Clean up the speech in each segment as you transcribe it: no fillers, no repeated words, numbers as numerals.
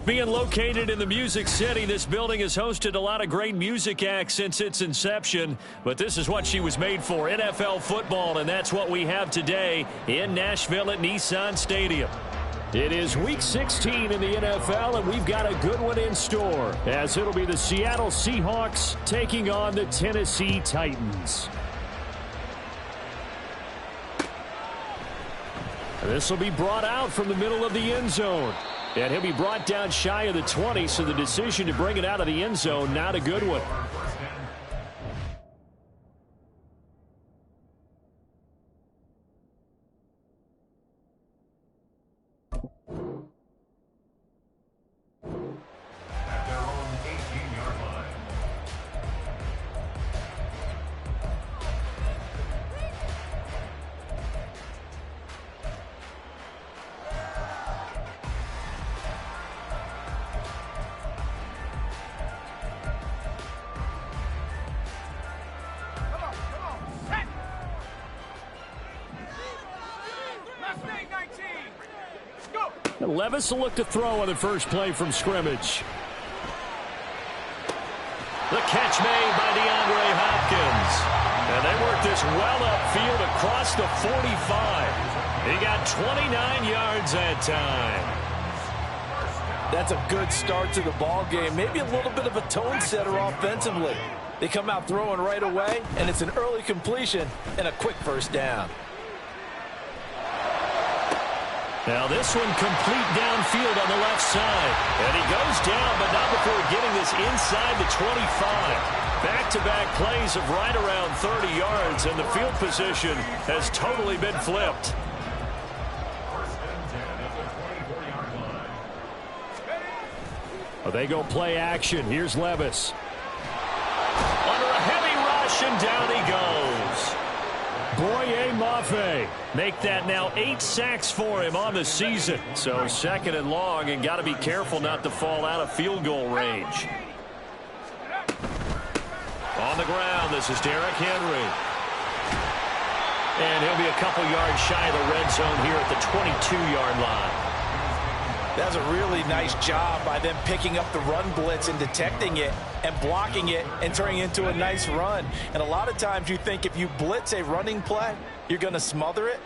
Being located in the Music City, this building has hosted a lot of great music acts since its inception. But this is what she was made for, NFL football, and that's what we have today in Nashville at Nissan Stadium. It is Week 16 in the NFL, and we've got a good one in store, as it'll be the Seattle Seahawks taking on the Tennessee Titans. This will be brought out from the middle of the end zone. And he'll be brought down shy of the 20, so the decision to bring it out of the end zone, not a good one. Levis will look to throw on the first play from scrimmage. The catch made by DeAndre Hopkins. And they work this well upfield across the 45. He got 29 yards that time. That's a good start to the ball game. Maybe a little bit of a tone setter offensively. They come out throwing right away, and it's an early completion and a quick first down. Now this one complete downfield on the left side. And he goes down, but not before getting this inside the 25. Back-to-back plays of right around 30 yards, and the field position has totally been flipped. Well, they go play action. Here's Levis. Under a heavy rush, and down he goes. Boye Mafe make that now 8 sacks for him on the season. So second and long, and got to be careful not to fall out of field goal range. On the ground, this is Derrick Henry. And he'll be a couple yards shy of the red zone here at the 22-yard line. That's a really nice job by them picking up the run blitz and detecting it and blocking it and turning it into a nice run. And a lot of times you think if you blitz a running play, you're going to smother it.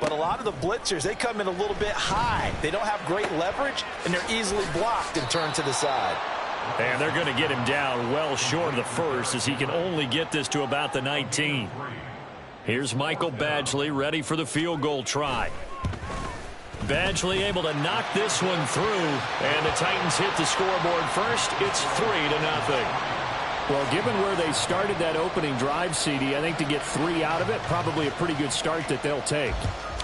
But a lot of the blitzers, they come in a little bit high. They don't have great leverage, and they're easily blocked and turned to the side. And they're going to get him down well short of the first, as he can only get this to about the 19. Here's Michael Badgley ready for the field goal try. Badgley able to knock this one through, and the Titans hit the scoreboard first. It's 3-0. Well, given where they started that opening drive, CD, I think to get 3 out of it, probably a pretty good start that they'll take.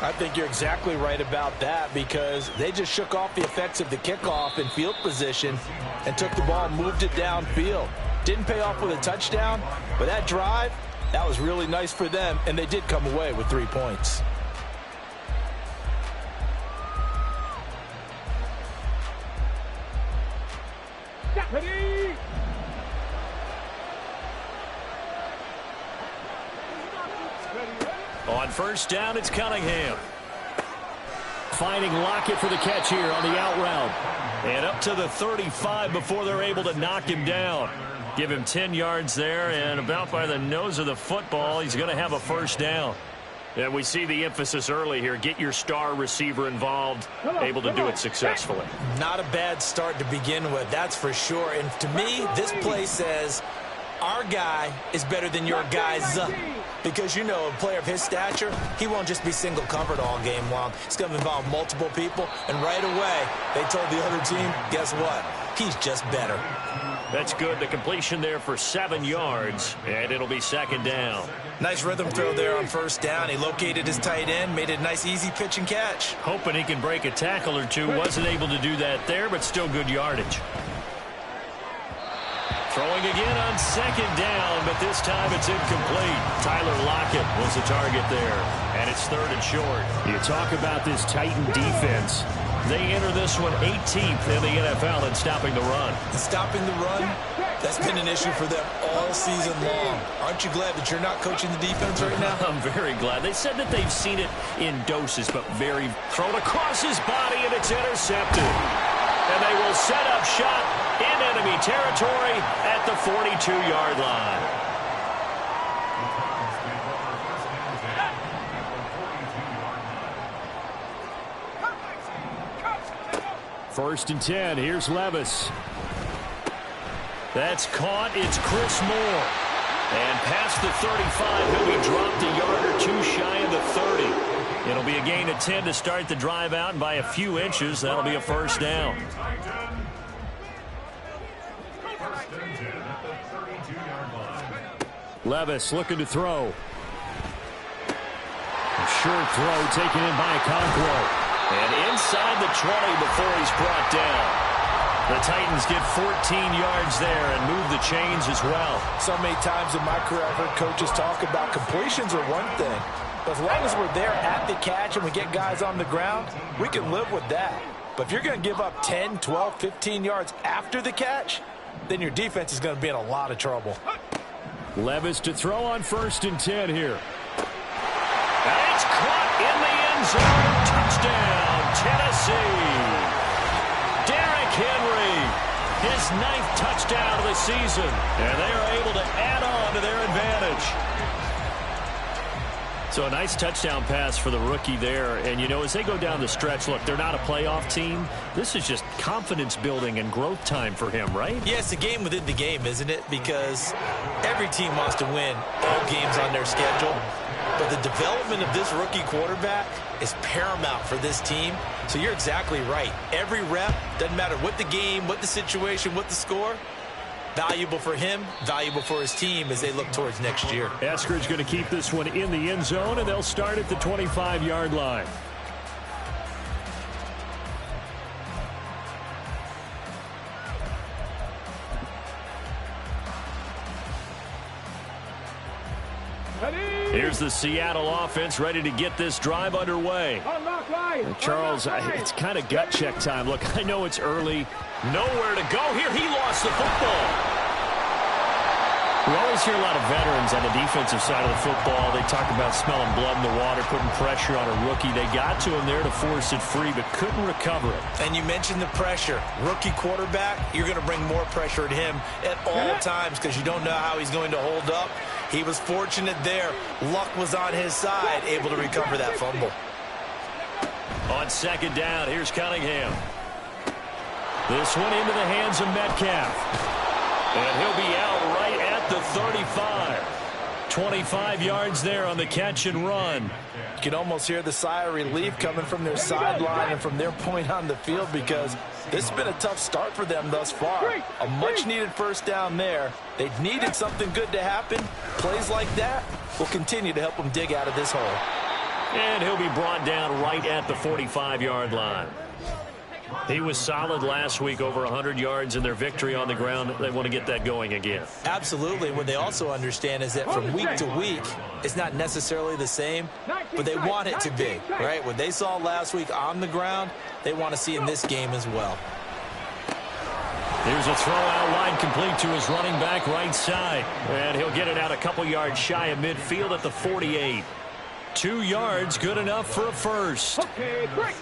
I think you're exactly right about that, because they just shook off the effects of the kickoff in field position and took the ball and moved it downfield. Didn't pay off with a touchdown, but that drive, that was really nice for them, and they did come away with 3 points. Ready. On first down, it's Cunningham. Finding Lockett for the catch here on the out route. And up to the 35 before they're able to knock him down. Give him 10 yards there, and about by the nose of the football, he's going to have a first down. And we see the emphasis early here. Get your star receiver involved, able to do it successfully. Not a bad start to begin with, that's for sure. And to me, this play says our guy is better than your guy's. Because, you know, a player of his stature, he won't just be single covered all game long. It's going to involve multiple people. And right away, they told the other team, guess what? He's just better. That's good. The completion there for 7 yards, and it'll be second down. Nice rhythm throw there on first down. He located his tight end, made it a nice easy pitch and catch. Hoping he can break a tackle or two. Wasn't able to do that there, but still good yardage. Throwing again on second down, but this time it's incomplete. Tyler Lockett was the target there, and it's third and short. You talk about this Titan defense. They enter this one 18th in the NFL in stopping the run. Stopping the run, that's been an issue for them all season long. Aren't you glad that you're not coaching the defense right now? I'm very glad. They said that they've seen it in doses, but very thrown across his body, and it's intercepted. And they will set up shop in enemy territory at the 42-yard line. First and 10. Here's Levis. That's caught. It's Chris Moore. And past the 35, he'll be dropped a yard or two shy of the 30. It'll be a gain of 10 to start the drive out, and by a few inches, that'll be a first down. Levis looking to throw. A short throw taken in by Okonkwo. And inside the 20 before he's brought down. The Titans get 14 yards there and move the chains as well. So many times in my career I've heard coaches talk about completions are one thing. But as long as we're there at the catch and we get guys on the ground, we can live with that. But if you're going to give up 10, 12, 15 yards after the catch, then your defense is going to be in a lot of trouble. Levis to throw on first and 10 here. And it's caught in the end zone. Touchdown, Tennessee. Derrick Henry, his 9th touchdown of the season. And they are able to add on to their advantage. So a nice touchdown pass for the rookie there. And, you know, as they go down the stretch, look, they're not a playoff team. This is just confidence building and growth time for him, right? Yeah, it's a game within the game, isn't it? Because every team wants to win all games on their schedule. But the development of this rookie quarterback is paramount for this team. So you're exactly right. Every rep, doesn't matter what the game, what the situation, what the score, valuable for him, valuable for his team as they look towards next year. Eskridge going to keep this one in the end zone, and they'll start at the 25-yard line. Here's the Seattle offense ready to get this drive underway. Charles, it's kind of gut check time. Look, I know it's early. Nowhere to go here. He lost the football. We always hear a lot of veterans on the defensive side of the football. They talk about smelling blood in the water, putting pressure on a rookie. They got to him there to force it free, but couldn't recover it. And you mentioned the pressure. Rookie quarterback, you're going to bring more pressure at him at all times because you don't know how he's going to hold up. He was fortunate there. Luck was on his side, able to recover that fumble. On second down, here's Cunningham. This one into the hands of Metcalf. And he'll be out right at the 35. 25 yards there on the catch and run. You can almost hear the sigh of relief coming from their sideline and from their point on the field because this has been a tough start for them thus far. A much-needed first down there. They needed something good to happen. Plays like that will continue to help them dig out of this hole. And he'll be brought down right at the 45-yard line. He was solid last week, over 100 yards in their victory on the ground. They want to get that going again. Absolutely. What they also understand is that from week to week, it's not necessarily the same, but they want it to be, right? What they saw last week on the ground, they want to see in this game as well. Here's a throw out wide complete to his running back right side. And he'll get it out a couple yards shy of midfield at the 48. 2 yards, good enough for a first. Okay, great.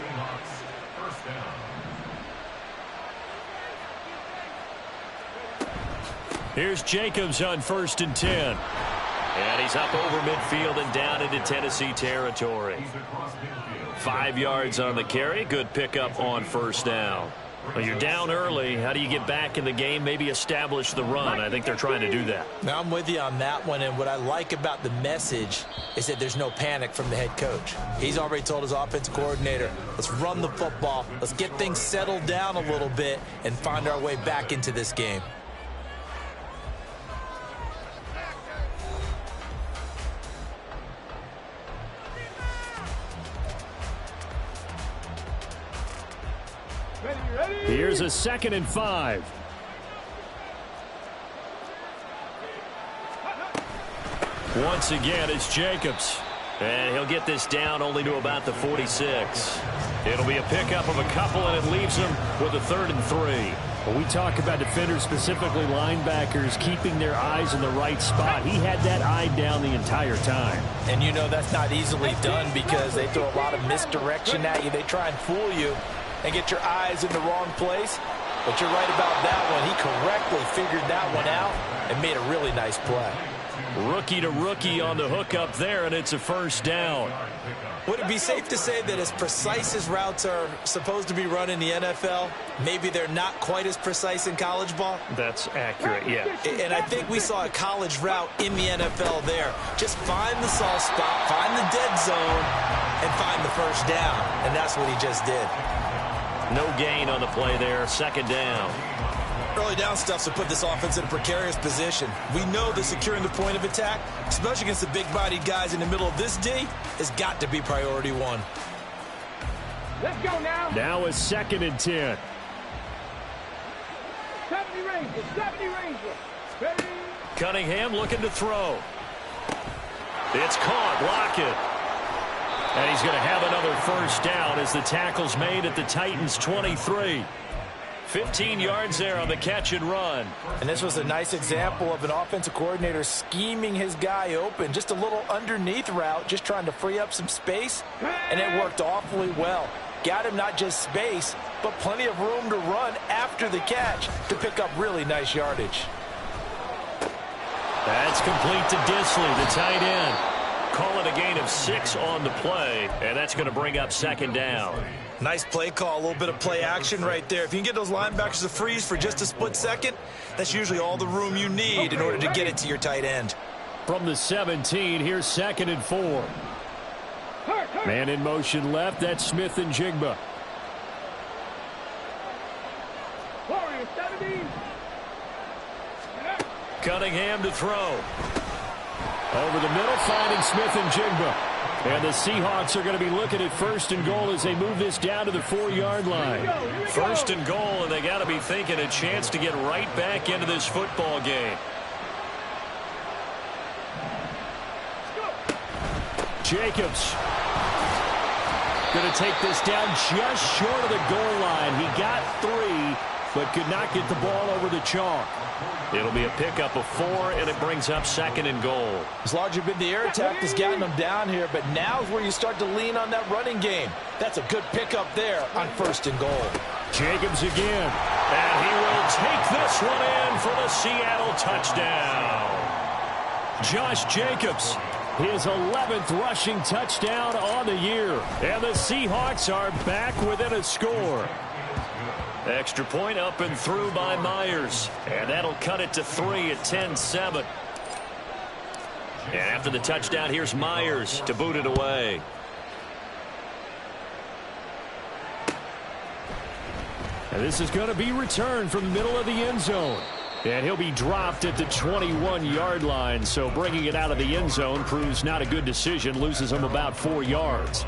Here's Jacobs on first and 10. And he's up over midfield and down into Tennessee territory. 5 yards on the carry. Good pickup on first down. Well, you're down early. How do you get back in the game? Maybe establish the run. I think they're trying to do that. Now, I'm with you on that one, and what I like about the message is that there's no panic from the head coach. He's already told his offensive coordinator, let's run the football, let's get things settled down a little bit and find our way back into this game. Here's a 2nd and 5. Once again, it's Jacobs. And he'll get this down only to about the 46. It'll be a pickup of a couple, and it leaves him with a 3rd and 3. When we talk about defenders, specifically linebackers, keeping their eyes in the right spot, he had that eye down the entire time. And you know that's not easily done because they throw a lot of misdirection at you. They try and fool you. and get your eyes in the wrong place. But you're right about that one. He correctly figured that one out and made a really nice play. Rookie to rookie on the hook up there, and it's a first down. Would it be safe to say that as precise as routes are supposed to be run in the NFL, maybe they're not quite as precise in college ball? That's accurate, yeah. And I think we saw a college route in the NFL there. Just find the soft spot, find the dead zone, and find the first down. And that's what he just did. No gain on the play there, second down. Early down stuff to put this offense in a precarious position. We know that securing the point of attack, especially against the big-bodied guys in the middle of this D, has got to be priority one. Let's go now. Now a 2nd and 10. 70 Rangers, 70 Rangers. Ready? Cunningham looking to throw. It's caught, Lockett. And he's going to have another first down as the tackle's made at the Titans' 23. 15 yards there on the catch and run. And this was a nice example of an offensive coordinator scheming his guy open. Just a little underneath route, just trying to free up some space. And it worked awfully well. Got him not just space, but plenty of room to run after the catch to pick up really nice yardage. That's complete to Disley, the tight end. Call it a gain of 6 on the play, and that's going to bring up second down. Nice play call, a little bit of play action right there. If you can get those linebackers to freeze for just a split second, that's usually all the room you need in order to get it to your tight end. From the 17, here's 2nd and 4. Man in motion left, that's Smith and Jigba. Warriors, 70. Cunningham to throw. Over the middle, finding Smith and Jigba. And the Seahawks are going to be looking at 1st and goal as they move this down to the 4-yard line. 1st and goal, and they got to be thinking a chance to get right back into this football game. Jacobs going to take this down just short of the goal line. He got 3, but could not get the ball over the chalk. It'll be a pickup of 4, and it brings up 2nd and goal. It's largely been the air attack that's gotten them down here, but now's where you start to lean on that running game. That's a good pickup there on 1st and goal. Jacobs again. And he will take this one in for the Seattle touchdown. Josh Jacobs, his 11th rushing touchdown on the year. And the Seahawks are back within a score. Extra point up and through by Myers. And that'll cut it to 3 at 10-7. And after the touchdown, here's Myers to boot it away. And this is going to be returned from the middle of the end zone. And he'll be dropped at the 21-yard line. So bringing it out of the end zone proves not a good decision. Loses him about 4 yards.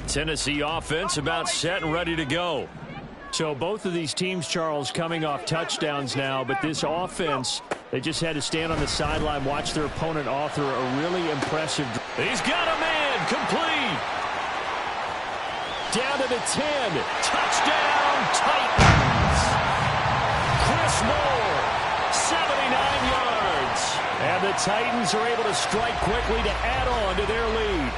Tennessee offense about set and ready to go. So both of these teams, Charles, coming off touchdowns now, but this offense, they just had to stand on the sideline, watch their opponent author a really impressive. He's got a man, complete. Down to the 10. Touchdown, Titans. Chris Moore, 79 yards. And the Titans are able to strike quickly to add on to their lead.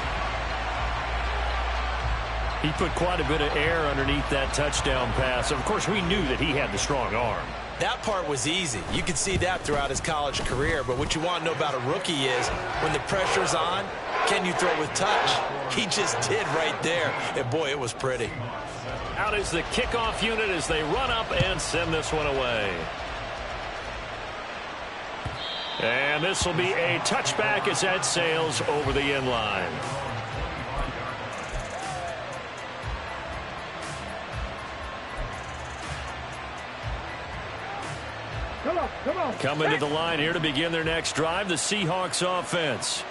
He put quite a bit of air underneath that touchdown pass. Of course, we knew that he had the strong arm. That part was easy. You could see that throughout his college career. But what you want to know about a rookie is when the pressure's on, can you throw with touch? He just did right there. And, boy, it was pretty. Out is the kickoff unit as they run up and send this one away. And this will be a touchback as that sails over the end line. Come on. Coming to the line here to begin their next drive, the Seahawks offense.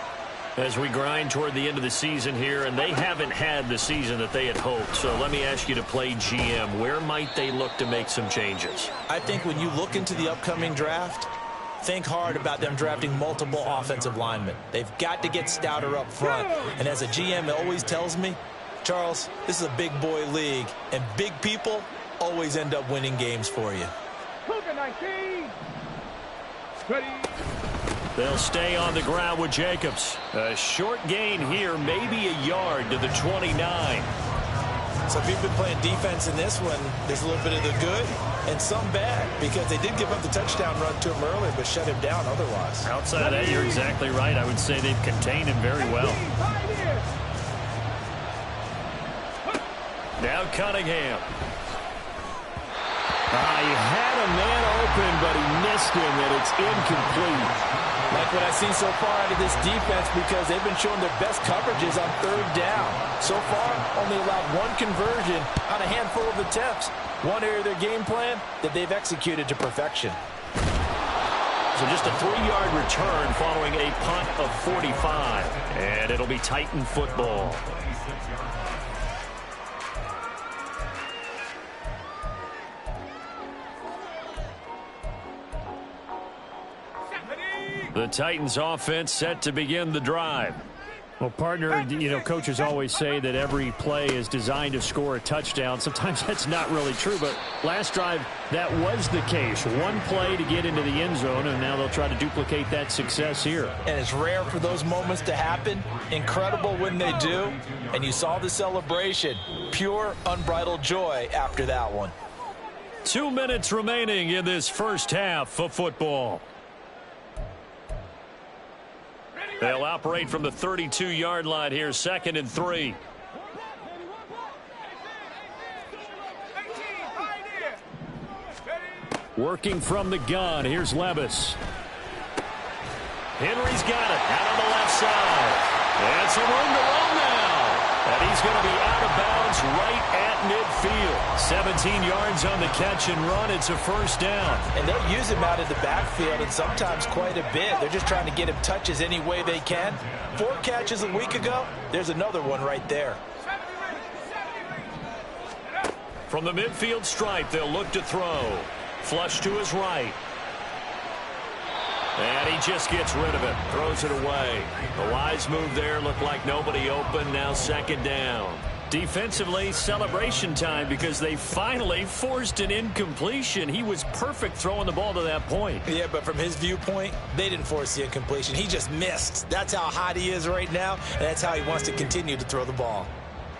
As we grind toward the end of the season here, and they haven't had the season that they had hoped. So let me ask you to play GM. Where might they look to make some changes? I think when you look into the upcoming draft, think hard about them drafting multiple offensive linemen. They've got to get stouter up front. And as a GM, it always tells me, Charles, this is a big boy league, and big people always end up winning games for you. Cougar 19. Ready. They'll stay on the ground with Jacobs. A short gain here, maybe a yard to the 29. So if you've been playing defense in this one, there's a little bit of the good and some bad, because they did give up the touchdown run to him earlier, but shut him down otherwise. Outside of that, you're exactly right. I would say they've contained him very well. Now Cunningham. He had a man open, but he missed him, and it's incomplete. Like what I've seen so far out of this defense, because they've been showing their best coverages on third down. So far, only allowed one conversion on a handful of attempts. One area of their game plan that they've executed to perfection. So just a 3-yard return following a punt of 45. And it'll be Titan football. The Titans offense set to begin the drive. Well, partner, coaches always say that every play is designed to score a touchdown. Sometimes that's not really true, but last drive, that was the case. One play to get into the end zone, and now they'll try to duplicate that success here. And it's rare for those moments to happen. Incredible when they do. And you saw the celebration. Pure, unbridled joy after that one. 2 minutes remaining in this first half of football. They'll operate from the 32-yard line here, 2nd and 3. Working from the gun, here's Levis. Henry's got it out on the left side. And some room to run now. And he's going to be out of bounds right at midfield. 17 yards on the catch and run. It's a first down. And they'll use him out of the backfield, and sometimes quite a bit. They're just trying to get him touches any way they can. 4 catches a week ago. There's another one right there. From the midfield stripe, they'll look to throw. Flush to his right. And he just gets rid of it. Throws it away. The wise move there. Looked like nobody open. Now 2nd down. Defensively, celebration time, because they finally forced an incompletion. He was perfect throwing the ball to that point. Yeah, but from his viewpoint, they didn't force the incompletion. He just missed. That's how hot he is right now, and that's how he wants to continue to throw the ball.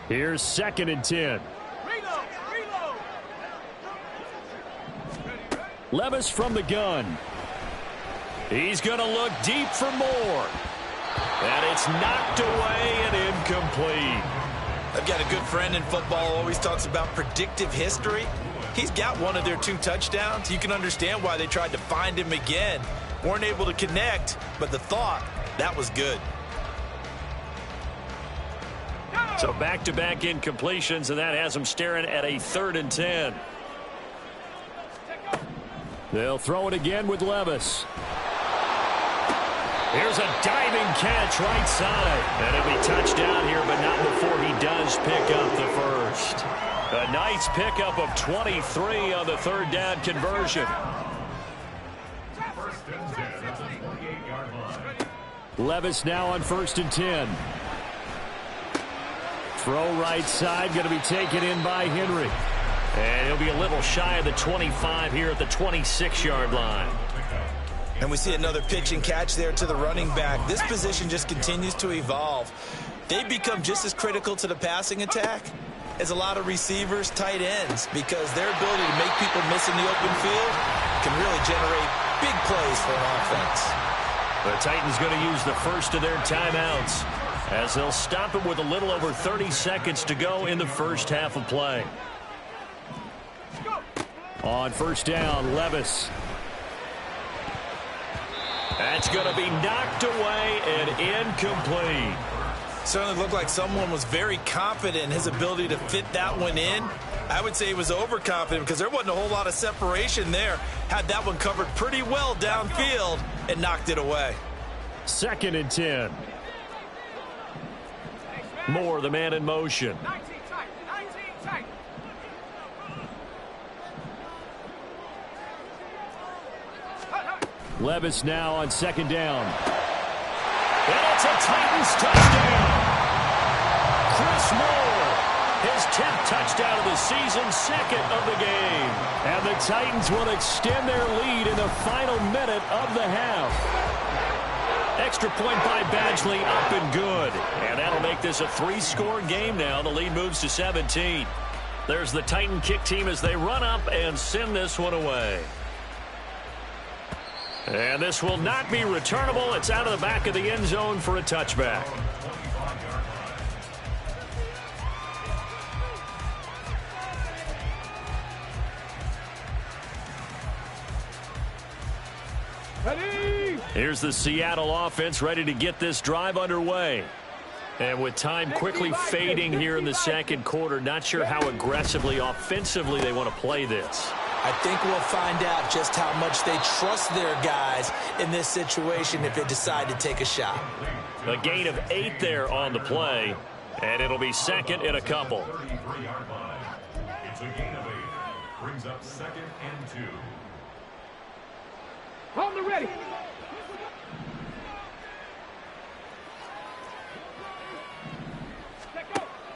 Here's 2nd and 10. Levis from the gun. He's going to look deep for more. And it's knocked away and incomplete. I've got a good friend in football who always talks about predictive history. He's got one of their 2 touchdowns. You can understand why they tried to find him again. Weren't able to connect, but the thought, that was good. So back-to-back incompletions, and that has them staring at a 3rd and 10. They'll throw it again with Levis. Here's a diving catch right side. And it'll be touchdown here, but not before he does pick up the first. A nice pickup of 23 on the 3rd down conversion. Levis now on 1st and 10. Throw right side, going to be taken in by Henry. And he'll be a little shy of the 25 here at the 26-yard line. And we see another pitch and catch there to the running back. This position just continues to evolve. They become just as critical to the passing attack as a lot of receivers, tight ends, because their ability to make people miss in the open field can really generate big plays for an offense. The Titans going to use the first of their timeouts as they'll stop it with a little over 30 seconds to go in the first half of play. On 1st down, Levis. That's going to be knocked away and incomplete. Certainly looked like someone was very confident in his ability to fit that one in. I would say he was overconfident because there wasn't a whole lot of separation there. Had that one covered pretty well downfield and knocked it away. 2nd and 10. Moore, the man in motion. Levis now on 2nd down. And it's a Titans touchdown. Chris Moore, his 10th touchdown of the season, 2nd of the game. And the Titans will extend their lead in the final minute of the half. Extra point by Badgley, up and good. And that'll make this a 3-score game now. The lead moves to 17. There's the Titan kick team as they run up and send this one away. And this will not be returnable. It's out of the back of the end zone for a touchback. Ready? Here's the Seattle offense ready to get this drive underway. And with time quickly fading here in the second quarter, not sure how aggressively, offensively they want to play this. I think we'll find out just how much they trust their guys in this situation if they decide to take a shot. A gain of 8 there on the play, and it'll be second and a couple. It's a gain of 8. Brings up 2nd and 2. On the ready.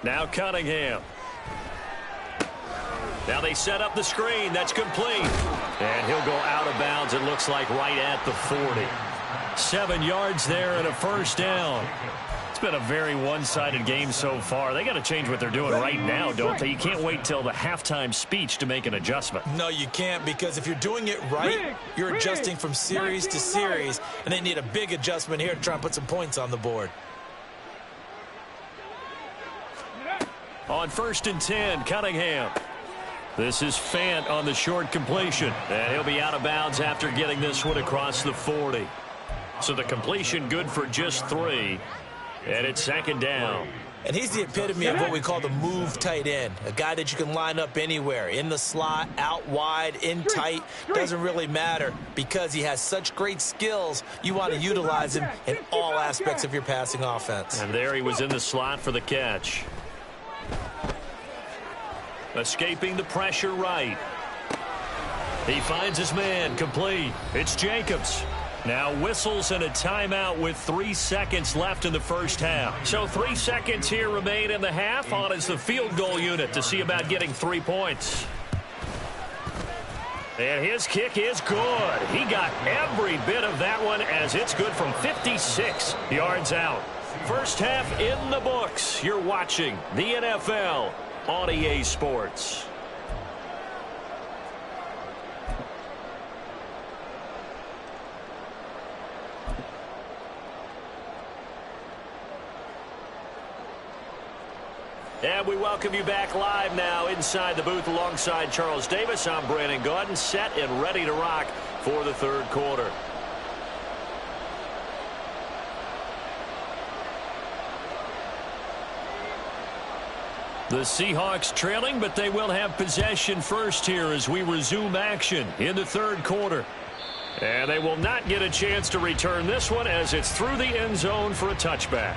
Now Cunningham. Now they set up the screen. That's complete. And he'll go out of bounds, it looks like, right at the 40. 7 yards there and a first down. It's been a very one-sided game so far. They got to change what they're doing right now, don't they? You can't wait till the halftime speech to make an adjustment. No, you can't, because if you're doing it right, you're adjusting from series to series, and they need a big adjustment here to try and put some points on the board. On 1st and 10, Cunningham. This is Fant on the short completion. And he'll be out of bounds after getting this one across the 40. So the completion good for just 3. And it's 2nd down. And he's the epitome of what we call the move tight end. A guy that you can line up anywhere. In the slot, out wide, in tight. Doesn't really matter because he has such great skills. You want to utilize him in all aspects of your passing offense. And there he was in the slot for the catch. Escaping the pressure right. He finds his man, complete. It's Jacobs. Now whistles and a timeout with 3 seconds left in the first half. So 3 seconds here remain in the half. On is the field goal unit to see about getting 3 points. And his kick is good. He got every bit of that one as it's good from 56 yards out. First half in the books. You're watching the NFL on EA Sports. And we welcome you back live now inside the booth alongside Charles Davis. I'm Brandon Gaudin, set and ready to rock for the third quarter. The Seahawks trailing, but they will have possession first here as we resume action in the third quarter. And they will not get a chance to return this one as it's through the end zone for a touchback.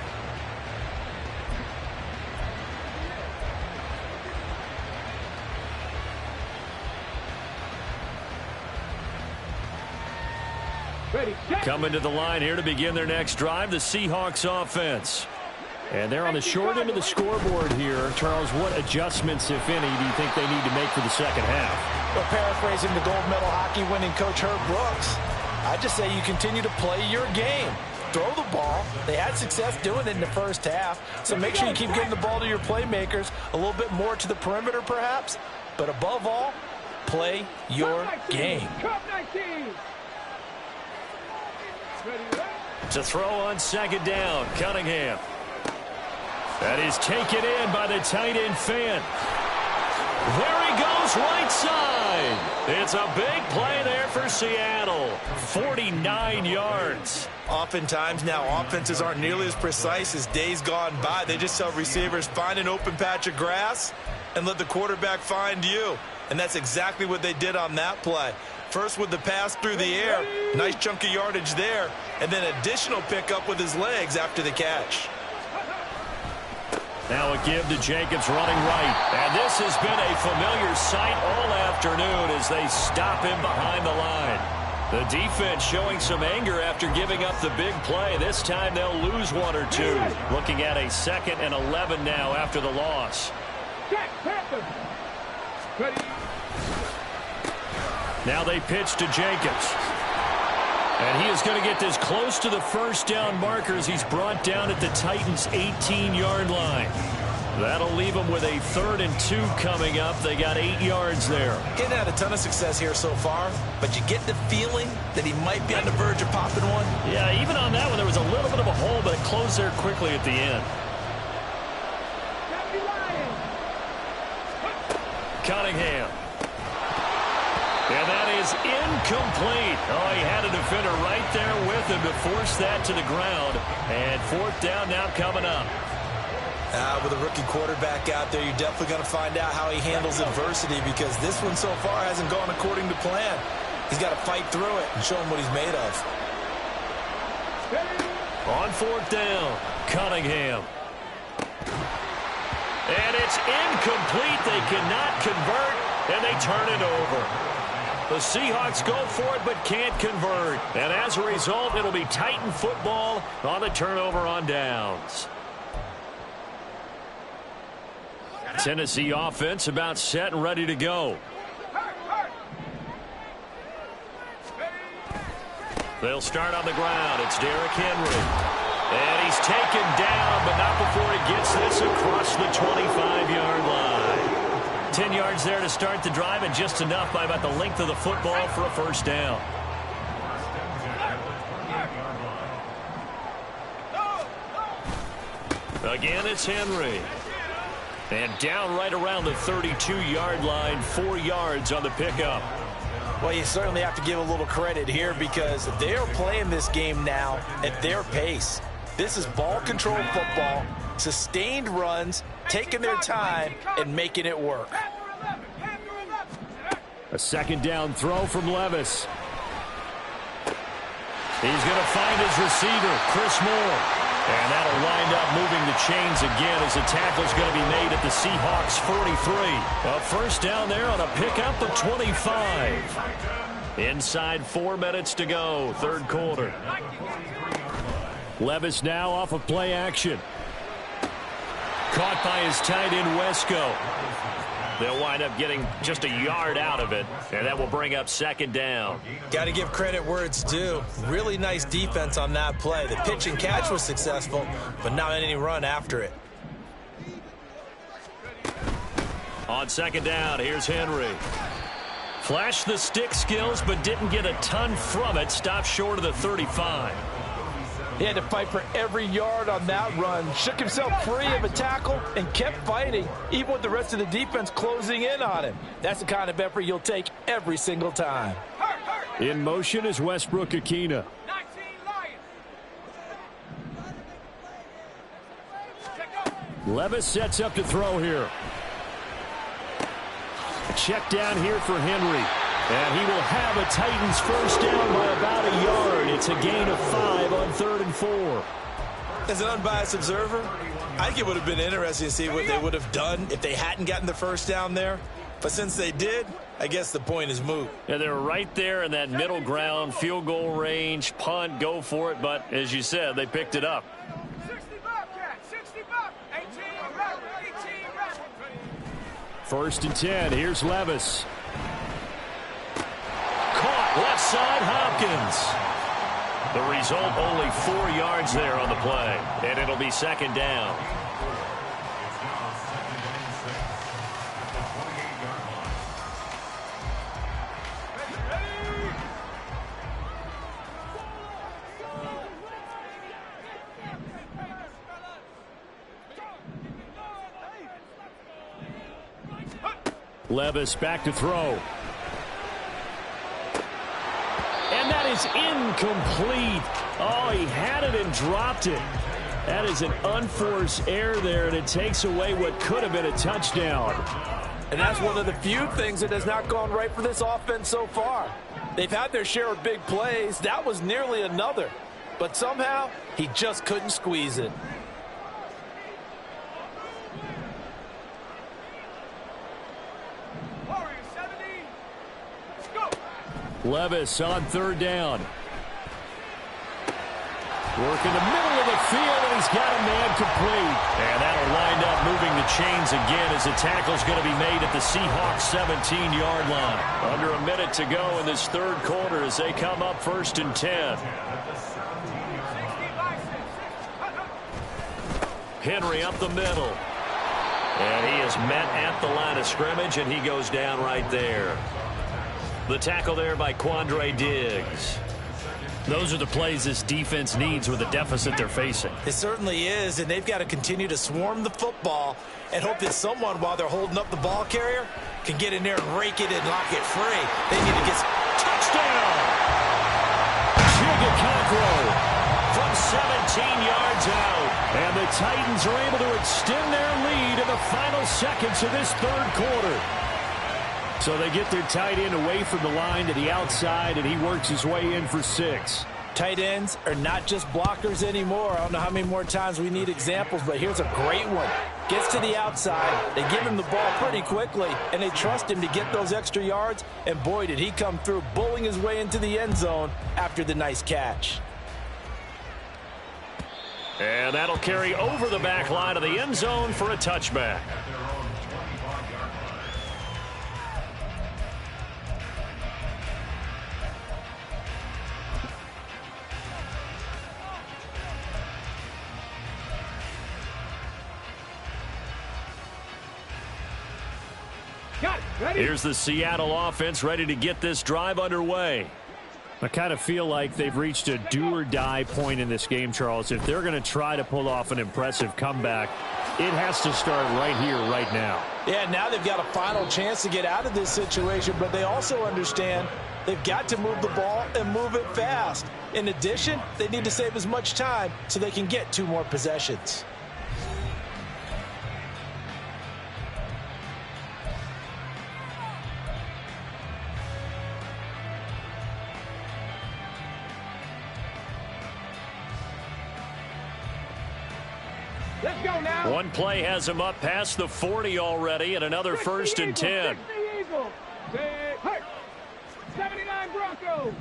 Coming to the line here to begin their next drive, the Seahawks offense. And they're on the short end of the scoreboard here. Charles, what adjustments, if any, do you think they need to make for the second half? Well, paraphrasing the gold medal hockey winning coach Herb Brooks, I just say you continue to play your game. Throw the ball. They had success doing it in the first half. So make sure you keep getting the ball to your playmakers, a little bit more to the perimeter perhaps. But above all, play your game. To throw on second down, Cunningham. That is taken in by the tight end Fant. There he goes, right side. It's a big play there for Seattle. 49 yards. Oftentimes now offenses aren't nearly as precise as days gone by. They just tell receivers, find an open patch of grass and let the quarterback find you. And that's exactly what they did on that play. First with the pass through the air, nice chunk of yardage there, and then additional pickup with his legs after the catch. Now a give to Jacobs running right. And this has been a familiar sight all afternoon as they stop him behind the line. The defense showing some anger after giving up the big play. This time they'll lose 1 or 2. Looking at a 2nd and 11 now after the loss. Now they pitch to Jacobs. And he is going to get this close to the first down marker as he's brought down at the Titans' 18-yard line. That'll leave them with a 3rd and 2 coming up. They got 8 yards there. Getting had a ton of success here so far, but you get the feeling that he might be on the verge of popping one. Yeah, even on that one, there was a little bit of a hole, but it closed there quickly at the end. Cunningham. And that is incomplete. Oh, he had a defender right there with him to force that to the ground. And 4th down now coming up. With a rookie quarterback out there, you're definitely going to find out how he handles adversity, because this one so far hasn't gone according to plan. He's got to fight through it and show him what he's made of. On 4th down, Cunningham. And it's incomplete. They cannot convert, and they turn it over. The Seahawks go for it but can't convert. And as a result, it'll be Titan football on the turnover on downs. Tennessee offense about set and ready to go. They'll start on the ground. It's Derrick Henry. And he's taken down, but not before he gets this across the 25-yard line. 10 yards there to start the drive, and just enough by about the length of the football for a first down. Again, it's Henry. And down right around the 32-yard line, 4 yards on the pickup. Well, you certainly have to give a little credit here, because they are playing this game now at their pace. This is ball control football, sustained runs, taking their time and making it work. A 2nd down throw from Levis. He's going to find his receiver, Chris Moore. And that'll wind up moving the chains again as the tackle's going to be made at the Seahawks 43. A first down there on a pickup of 25. Inside 4 minutes to go, 3rd quarter. Levis now off of play action. Caught by his tight end, Wesco. They'll wind up getting just a yard out of it, and that will bring up 2nd down. Got to give credit where it's due. Really nice defense on that play. The pitch and catch was successful, but not any run after it. On 2nd down, here's Henry. Flashed the stick skills, but didn't get a ton from it. Stopped short of the 35. He had to fight for every yard on that run. Shook himself free of a tackle and kept fighting, even with the rest of the defense closing in on him. That's the kind of effort you'll take every single time. In motion is Westbrook-Akina. Levis sets up to throw here. A check down here for Henry. And he will have a Titans first down by about a yard. It's a gain of 5 on 3rd and 4. As an unbiased observer, I think it would have been interesting to see what they would have done if they hadn't gotten the first down there. But since they did, I guess the point is moot. Yeah, they were right there in that middle ground, field goal range, punt, go for it. But as you said, they picked it up. 1st and 10. Here's Levis. Caught left side, Hopkins. The result, only 4 yards there on the play. And it'll be 2nd down. Levis back to throw. And that is incomplete. Oh, he had it and dropped it. That is an unforced error there, and it takes away what could have been a touchdown. And that's one of the few things that has not gone right for this offense so far. They've had their share of big plays. That was nearly another. But somehow, he just couldn't squeeze it. Levis on 3rd down. Work in the middle of the field, and he's got a man complete. And that'll wind up moving the chains again as the tackle's going to be made at the Seahawks 17-yard line. Under a minute to go in this third quarter as they come up 1st and 10. Henry up the middle. And he is met at the line of scrimmage, and he goes down right there. The tackle there by Quandre Diggs. Those are the plays this defense needs with the deficit they're facing. It certainly is, and they've got to continue to swarm the football and hope that someone, while they're holding up the ball carrier, can get in there and rake it and knock it free. They need to get touchdown. Chigaconkro from 17 yards out. And the Titans are able to extend their lead in the final seconds of this third quarter. So they get their tight end away from the line to the outside, and he works his way in for 6. Tight ends are not just blockers anymore. I don't know how many more times we need examples, but here's a great one. Gets to the outside, they give him the ball pretty quickly, and they trust him to get those extra yards, and boy, did he come through, bowling his way into the end zone after the nice catch. And that'll carry over the back line of the end zone for a touchback. Here's the Seattle offense ready to get this drive underway. I kind of feel like they've reached a do-or-die point in this game, Charles. If they're going to try to pull off an impressive comeback, it has to start right here, right now. Yeah, now they've got a final chance to get out of this situation, but they also understand they've got to move the ball and move it fast. In addition, they need to save as much time so they can get 2 more possessions. Let's go now. One play has him up past the 40 already, and another 1st and 10. 79 Broncos.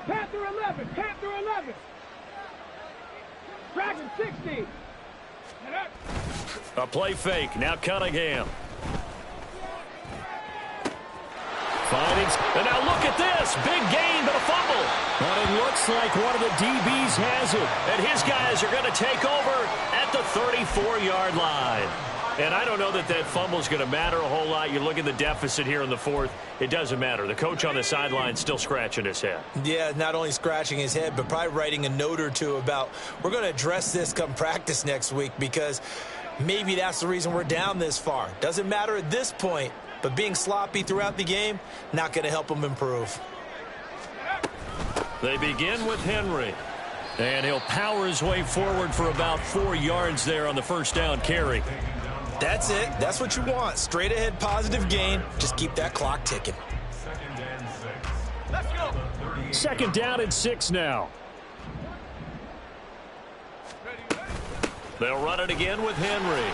Panther 11. Panther 11. Dragon 60. A play fake. Now Cunningham. And now look at this. Big gain, but a fumble. But it looks like one of the DBs has it. And his guys are going to take over at the 34-yard line. And I don't know that that fumble is going to matter a whole lot. You look at the deficit here in the 4th. It doesn't matter. The coach on the sideline still scratching his head. Yeah, not only scratching his head, but probably writing a note or two about we're going to address this come practice next week because maybe that's the reason we're down this far. Doesn't matter at this point. But being sloppy throughout the game, not going to help him improve. They begin with Henry. And he'll power his way forward for about 4 yards there on the first down carry. That's it. That's what you want. Straight ahead positive gain. Just keep that clock ticking. Let's go. 2nd down and 6 now. They'll run it again with Henry.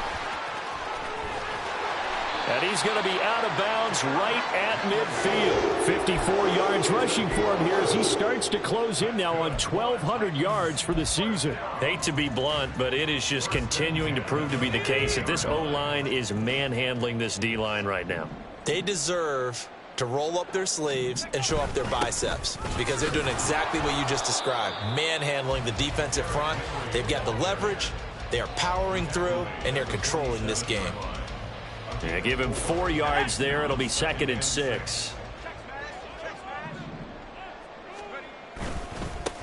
And he's going to be out of bounds right at midfield. 54 yards rushing for him here as he starts to close in now on 1,200 yards for the season. Hate to be blunt, but it is just continuing to prove to be the case that this O-line is manhandling this D-line right now. They deserve to roll up their sleeves and show up their biceps because they're doing exactly what you just described. Manhandling the defensive front. They've got the leverage. They are powering through, and they're controlling this game. Yeah, give him 4 yards there. It'll be 2nd and 6.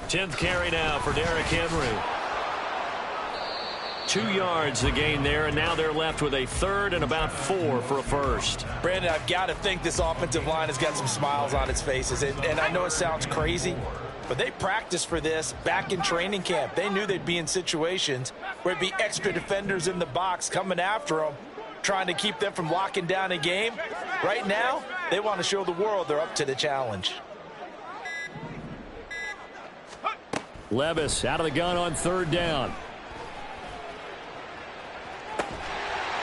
10th carry now for Derrick Henry. 2 yards the gain there, and now they're left with a 3rd and about 4 for a first. Brandon, I've got to think this offensive line has got some smiles on its faces. And I know it sounds crazy, but they practiced for this back in training camp. They knew they'd be in situations where it'd be extra defenders in the box coming after them, trying to keep them from locking down a game. Right now, they want to show the world they're up to the challenge. Levis out of the gun on 3rd down.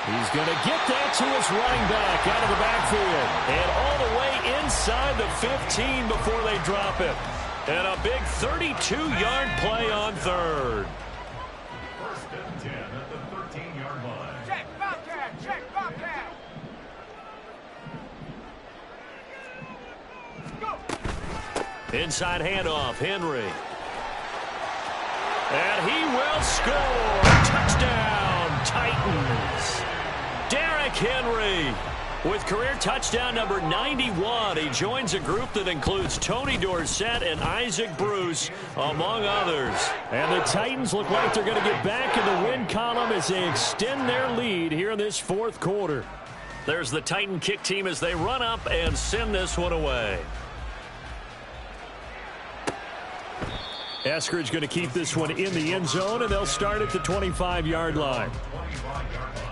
He's going to get that to his running back out of the backfield. And all the way inside the 15 before they drop it. And a big 32-yard play on third. First and 10 at the 13-yard line. Check, Bobcat, check, Bobcat. Go. Inside handoff, Henry. And he will score. Touchdown, Titans. Derrick Henry with career touchdown number 91. He joins a group that includes Tony Dorsett and Isaac Bruce, among others. And the Titans look like they're going to get back in the win column as they extend their lead here in this fourth quarter. There's the Titan kick team as they run up and send this one away. Eskridge going to keep this one in the end zone, and they'll start at the 25-yard line. 25-yard line.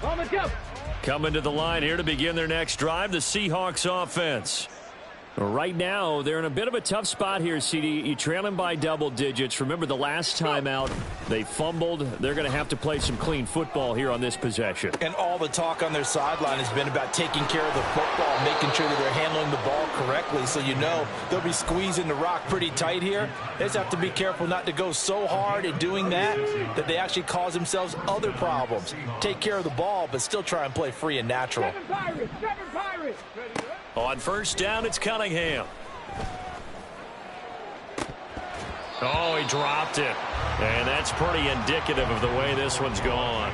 On the jump. Coming to the line here to begin their next drive, the Seahawks offense. Right now, they're in a bit of a tough spot here, CD. You trail them by double digits. Remember the last time out, they fumbled. They're going to have to play some clean football here on this possession. And all the talk on their sideline has been about taking care of the football, making sure that they're handling the ball correctly. So you know they'll be squeezing the rock pretty tight here. They just have to be careful not to go so hard in doing that they actually cause themselves other problems. Take care of the ball, but still try and play free and natural. Seven Pirates, seven Pirates. On first down, it's Cunningham. Oh, he dropped it. And that's pretty indicative of the way this one's gone.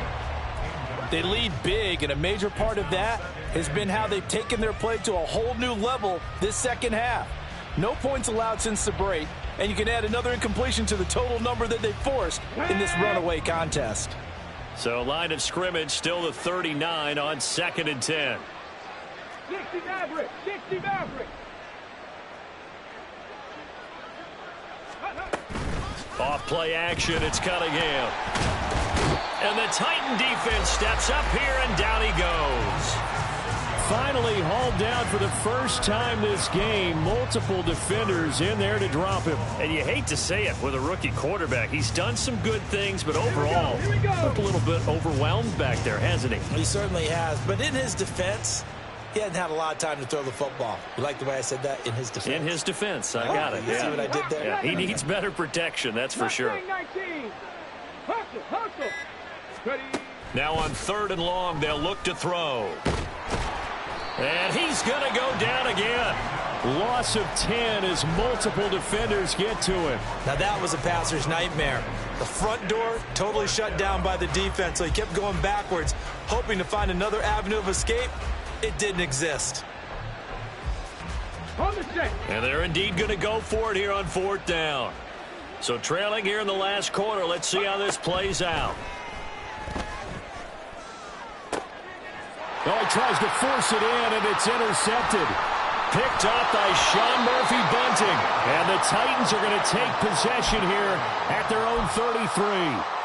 They lead big, and a major part of that has been how they've taken their play to a whole new level this second half. No points allowed since the break, and you can add another incompletion to the total number that they forced in this runaway contest. So line of scrimmage still the 39 on 2nd and 10. 60 Maverick, 60 Maverick. Off play action, it's Cunningham. And the Titan defense steps up here, and down he goes. Finally hauled down for the first time this game. Multiple defenders in there to drop him. And you hate to say it with a rookie quarterback. He's done some good things, but overall, looked a little bit overwhelmed back there, hasn't he? He certainly has, but in his defense, he hadn't had a lot of time to throw the football. You like the way I said that? In his defense. In his defense, I got it. You see what I did there? Yeah, he needs better protection, that's for sure. 19. Hustle, hustle. Ready. Now on 3rd and long, they'll look to throw. And he's going to go down again. Loss of 10 as multiple defenders get to him. Now that was a passer's nightmare. The front door totally shut down by the defense, so he kept going backwards, hoping to find another avenue of escape. It didn't exist. On the set. And they're indeed going to go for it here on 4th down. So trailing here in the last quarter. Let's see how this plays out. Oh, he tries to force it in, and it's intercepted. Picked up by Sean Murphy Bunting. And the Titans are going to take possession here at their own 33.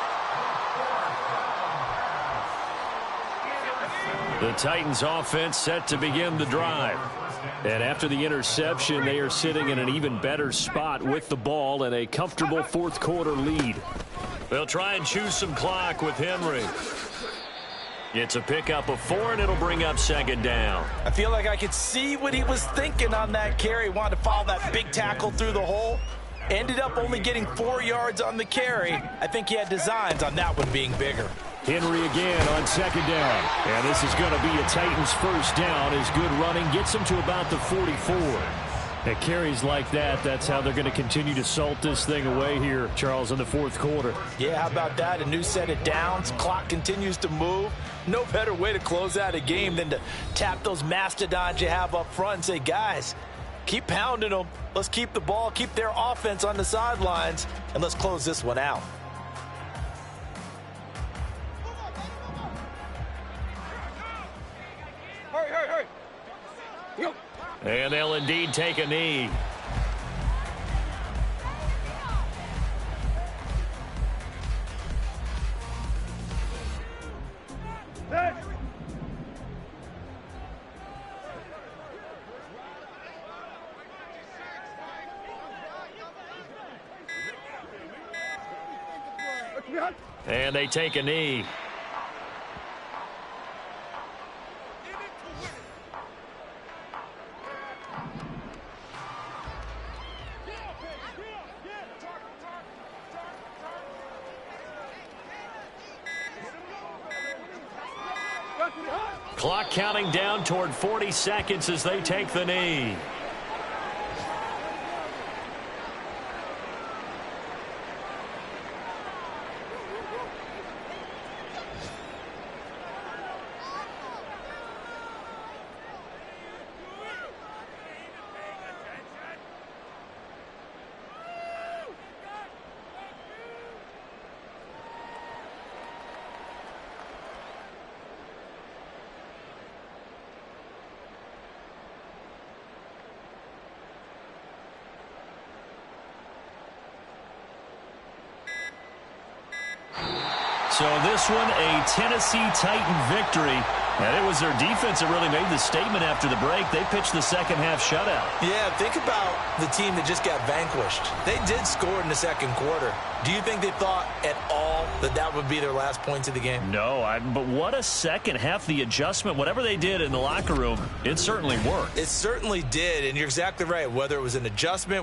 The Titans offense set to begin the drive. And after the interception, they are sitting in an even better spot with the ball and a comfortable fourth quarter lead. They'll try and choose some clock with Henry. It's a pickup of 4, and it'll bring up 2nd down. I feel like I could see what he was thinking on that carry. Wanted to follow that big tackle through the hole. Ended up only getting 4 yards on the carry. I think he had designs on that one being bigger. Henry again on 2nd down. And this is going to be a Titans first down. His good running gets him to about the 44. At carries like that, that's how they're going to continue to salt this thing away here, Charles, in the fourth quarter. Yeah, how about that? A new set of downs. Clock continues to move. No better way to close out a game than to tap those mastodons you have up front and say, guys, keep pounding them. Let's keep the ball, keep their offense on the sidelines, and let's close this one out. Hurry, hurry, hurry. Yo. And they'll indeed take a knee. Set. And they take a knee. Clock counting down toward 40 seconds as they take the knee. So this one, a Tennessee Titan victory. And it was their defense that really made the statement after the break. They pitched the second half shutout. Yeah, think about the team that just got vanquished. They did score in the second quarter. Do you think they thought at all that that would be their last points of the game? No, but what a second half. The adjustment, whatever they did in the locker room, it certainly worked. It certainly did, and you're exactly right. Whether it was an adjustment,